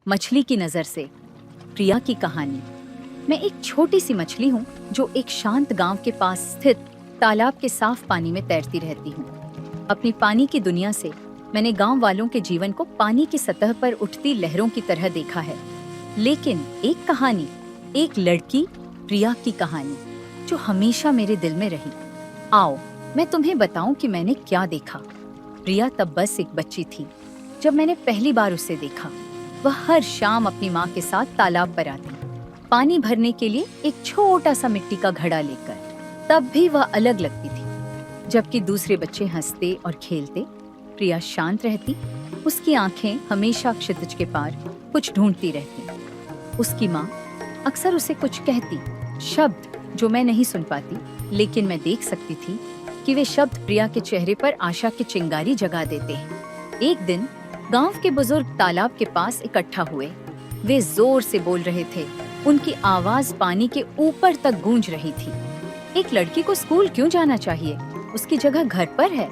मछली की नजर से प्रिया की कहानी। मैं एक छोटी सी मछली हूँ जो एक शांत गांव के पास स्थित तालाब के साफ पानी में तैरती रहती हूँ। अपनी पानी की दुनिया से मैंने गांव वालों के जीवन को पानी की सतह पर उठती लहरों की तरह देखा है। लेकिन एक कहानी, एक लड़की प्रिया की कहानी जो हमेशा मेरे दिल में रही। आओ मैं तुम्हें बताऊं कि मैंने क्या देखा। प्रिया तब बस एक बच्ची थी जब मैंने पहली बार उसे देखा। वह हर शाम अपनी माँ के साथ तालाब पर आती, पानी भरने के लिए एक छोटा सा मिट्टी का घड़ा लेकर। तब भी वह अलग लगती थी। जबकि दूसरे बच्चे हंसते और खेलते, प्रिया शांत रहती। उसकी आंखें हमेशा क्षितिज के पार कुछ ढूंढती रहती। उसकी माँ अक्सर उसे कुछ कहती, शब्द जो मैं नहीं सुन पाती, लेकिन मैं देख सकती थी कि वे शब्द प्रिया के चेहरे पर आशा की चिंगारी जगा देते हैं। एक दिन गांव के बुजुर्ग तालाब के पास इकट्ठा हुए। वे जोर से बोल रहे थे, उनकी आवाज पानी के ऊपर तक गूंज रही थी। एक लड़की को स्कूल क्यों जाना चाहिए, उसकी जगह घर पर है,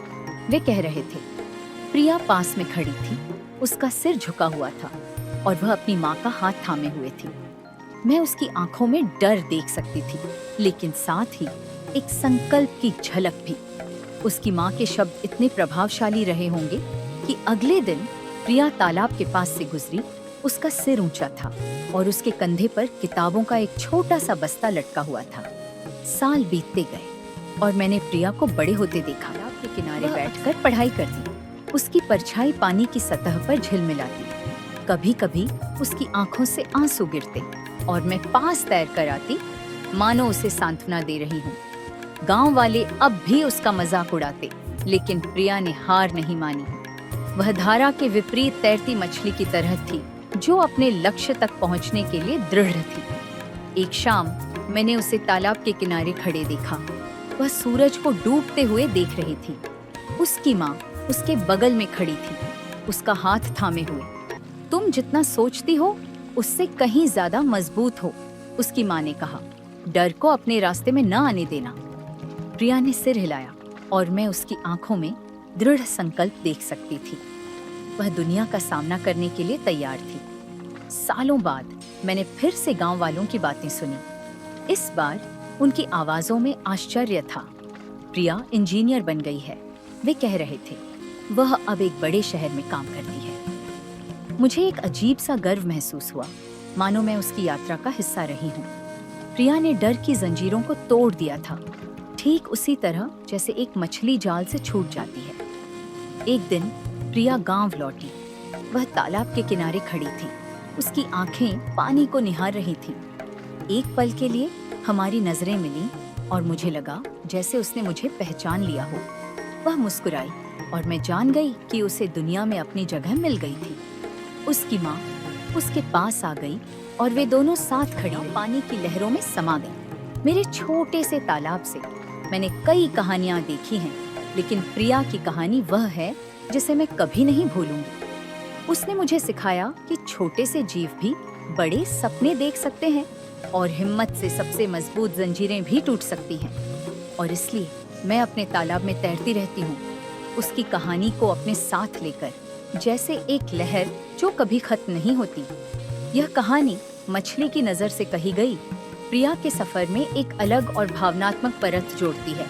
वे कह रहे थे। प्रिया पास में खड़ी थी, उसका सिर झुका हुआ था और वह अपनी माँ का हाथ थामे हुए थी। मैं उसकी आंखों में डर देख सकती थी, लेकिन साथ ही एक संकल्प की झलक भी। उसकी माँ के शब्द इतने प्रभावशाली रहे होंगे कि अगले दिन प्रिया तालाब के पास से गुजरी। उसका सिर ऊंचा था और उसके कंधे पर किताबों का एक छोटा सा बस्ता लटका हुआ था। साल बीतते गए और मैंने प्रिया को बड़े होते देखा। तालाब के किनारे बैठकर पढ़ाई करती, उसकी परछाई पानी की सतह पर झिलमिलाती। कभी कभी उसकी आंखों से आंसू गिरते और मैं पास तैर कर आती, मानो उसे सांत्वना दे रही हूँ। गांव वाले अब भी उसका मजाक उड़ाते, लेकिन प्रिया ने हार नहीं मानी। वह धारा के विपरीत तैरती मछली की तरह थी जो अपने लक्ष्य तक पहुंचने के लिए दृढ़ थी। एक शाम मैंने उसे तालाब के किनारे खड़े देखा। वह सूरज को डूबते हुए देख रही थी। उसकी माँ उसके बगल में खड़ी थी, उसका हाथ थामे हुए। तुम जितना सोचती हो उससे कहीं ज्यादा मजबूत हो, उसकी माँ ने कहा। डर को अपने रास्ते में न आने देना। प्रिया ने सिर हिलाया और मैं उसकी आंखों में दृढ़ संकल्प देख सकती थी। वह दुनिया का सामना करने के लिए तैयार थी। सालों बाद मैंने फिर से गांव वालों की बातें सुनी। इस बार उनकी आवाजों में आश्चर्य था। प्रिया इंजीनियर बन गई है, वे कह रहे थे। वह अब एक बड़े शहर में काम करती है। मुझे एक अजीब सा गर्व महसूस हुआ, मानो मैं उसकी यात्रा का हिस्सा रही हूँ। प्रिया ने डर की जंजीरों को तोड़ दिया था, ठीक उसी तरह जैसे एक मछली जाल से छूट जाती है। एक दिन प्रिया गांव लौटी। वह तालाब के किनारे खड़ी थी, उसकी आंखें पानी को निहार रही थी। एक पल के लिए हमारी नजरें मिली और मुझे लगा जैसे उसने मुझे पहचान लिया हो। वह मुस्कुराई और मैं जान गई कि उसे दुनिया में अपनी जगह मिल गई थी। उसकी माँ उसके पास आ गई और वे दोनों साथ खड़ी पानी की लहरों में समा गई। मेरे छोटे से तालाब से मैंने कई कहानियां देखी हैं, लेकिन प्रिया की कहानी वह है जिसे मैं कभी नहीं भूलूंगी। उसने मुझे सिखाया कि छोटे से जीव भी बड़े सपने देख सकते हैं और हिम्मत से सबसे मजबूत जंजीरें भी टूट सकती हैं। और इसलिए मैं अपने तालाब में तैरती रहती हूँ, उसकी कहानी को अपने साथ लेकर, जैसे एक लहर जो कभी खत्म नहीं होती। यह कहानी मछली की नजर से कही गई प्रिया के सफर में एक अलग और भावनात्मक परत जोड़ती है,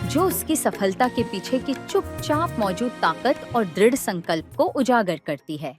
जो उसकी सफलता के पीछे की चुपचाप मौजूद ताकत और दृढ़ संकल्प को उजागर करती है।